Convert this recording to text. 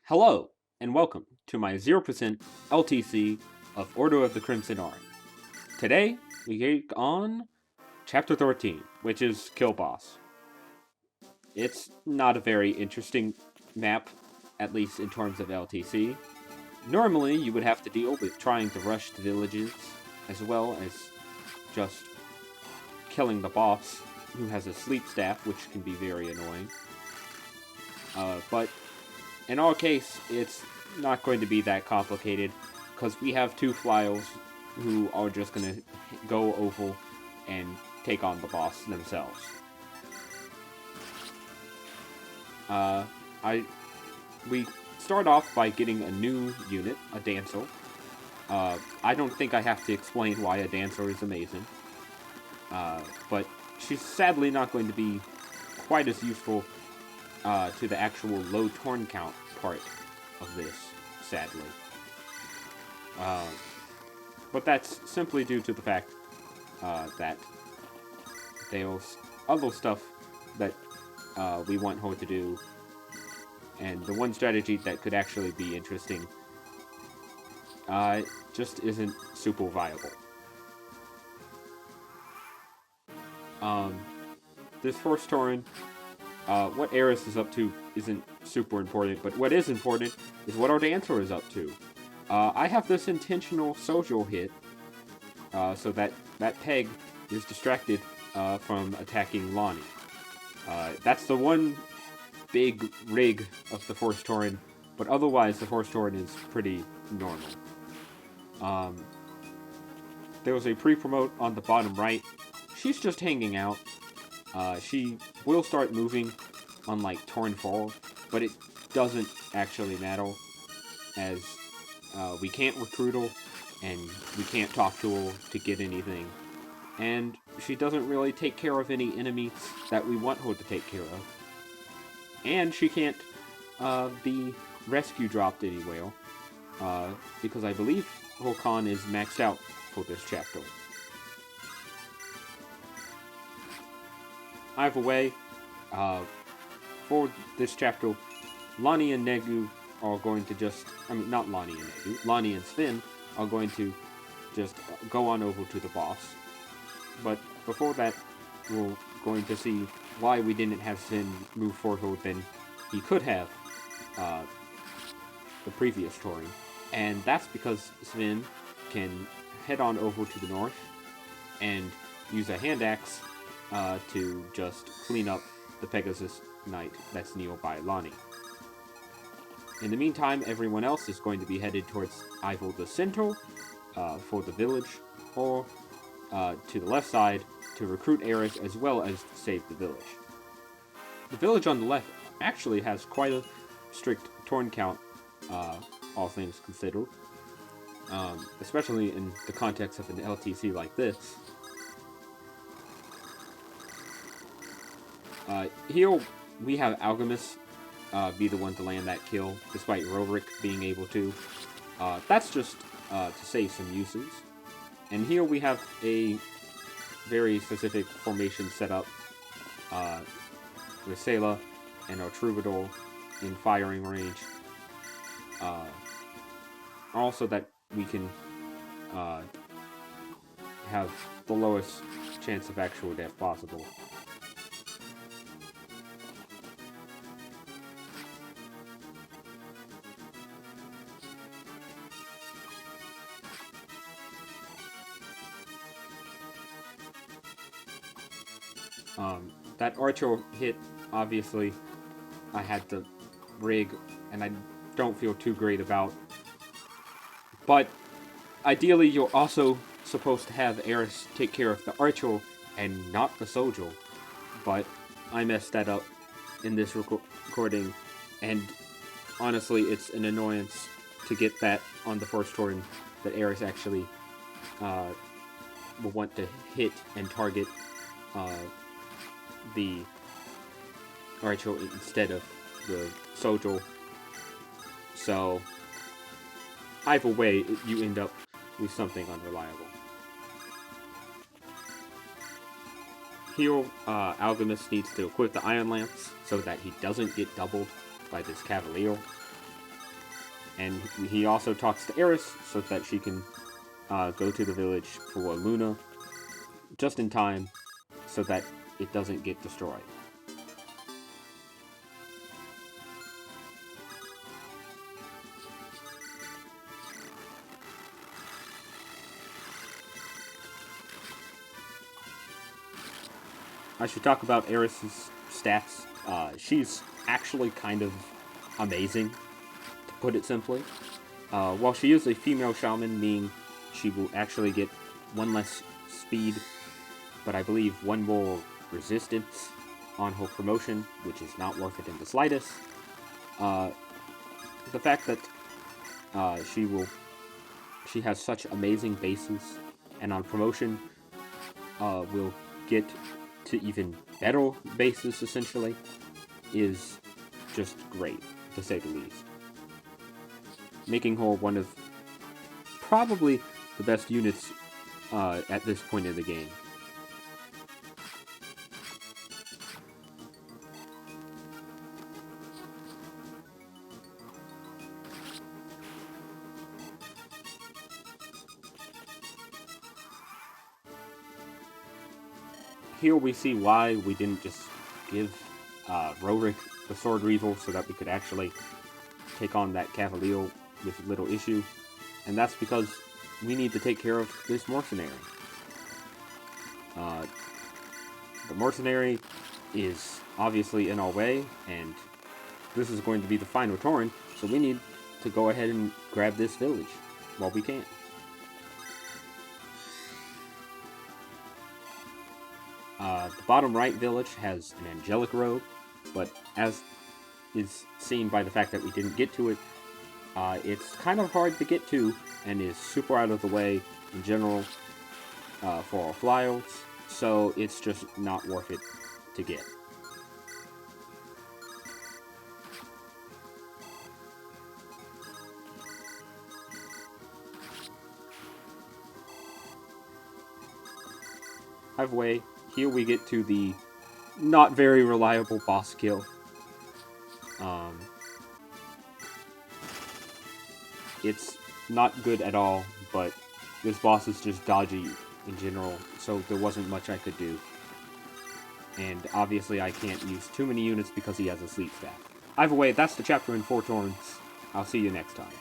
Hello, and welcome to my 0% LTC of Order of the Crimson Arm. Today, we take on Chapter 13, which is Kill Boss. It's not a very interesting map, at least in terms of LTC. Normally, you would have to deal with trying to rush the villages, as well as just killing the boss, who has a sleep staff, which can be very annoying. But in our case, it's not going to be that complicated, because we have two flyers who are just going to go oval and take on the boss themselves. We start off by getting a new unit, a dancer. I don't think I have to explain why a dancer is amazing. But she's sadly not going to be quite as useful to the actual low turn count part of this, sadly. But that's simply due to the fact that there's other stuff that we want her to do, and the one strategy that could actually be interesting just isn't super viable. This first turn, what Eris is up to isn't super important, but what is important is what our dancer is up to. I have this intentional social hit, so that peg is distracted from attacking Lani. That's the one big rig of the first turn, but otherwise the first turn is pretty normal. There was a pre-promote on the bottom right. She's just hanging out. She will start moving on like turn 4, but it doesn't actually matter, as we can't recruit her, and we can't talk to her to get anything, and she doesn't really take care of any enemies that we want her to take care of, and she can't be rescue dropped anywhere, because I believe her con is maxed out for this chapter. Either way, for this chapter, Lani and Negu are going to just, not Lani and Negu, Lani and Sven are going to just go on over to the boss. But before that, we're going to see why we didn't have Sven move forward than he could have the previous touring. And that's because Sven can head on over to the north and use a hand axe to just clean up the Pegasus Knight that's nearby Lani. In the meantime, everyone else is going to be headed towards either the center for the village, or to the left side to recruit Eris as well as save the village. The village on the left actually has quite a strict turn count, all things considered, especially in the context of an LTC like this. Here we have Alchemist be the one to land that kill, despite Rorik being able to. That's just to save some uses. And here we have a very specific formation set up with Sayla and our Troubadour in firing range. Also that we can have the lowest chance of actual death possible. That archer hit, obviously, I had to rig, and I don't feel too great about. But ideally, you're also supposed to have Eris take care of the archer and not the soldier. But I messed that up in this recording, and honestly, it's an annoyance to get that on the first turn, that Eris actually will want to hit and target the archer instead of the soldier. So either way, you end up with something unreliable. Here, Alchemist needs to equip the Iron Lance so that he doesn't get doubled by this Cavalier. And he also talks to Eris so that she can go to the village for Luna just in time so that it doesn't get destroyed. I should talk about Eris's stats. She's actually kind of amazing, to put it simply. While she is a female shaman, meaning she will actually get 1 less speed, but I believe 1 more resistance on her promotion, which is not worth it in the slightest. The fact that she has such amazing bases, and on promotion will get to even better bases, essentially, is just great, to say the least. Making her one of probably the best units at this point in the game. Here we see why we didn't just give Rorik the Sword Reaver so that we could actually take on that Cavalier with little issue. And that's because we need to take care of this mercenary. The mercenary is obviously in our way, and this is going to be the final turn, so we need to go ahead and grab this village while we can. The bottom right village has an angelic robe, but as is seen by the fact that we didn't get to it, it's kind of hard to get to and is super out of the way in general for our flyers, so it's just not worth it to get. Either way, here we get to the not very reliable boss kill. It's not good at all, but this boss is just dodgy in general, so there wasn't much I could do. And obviously I can't use too many units because he has a sleep staff. Either way, that's the chapter in 4 turns. I'll see you next time.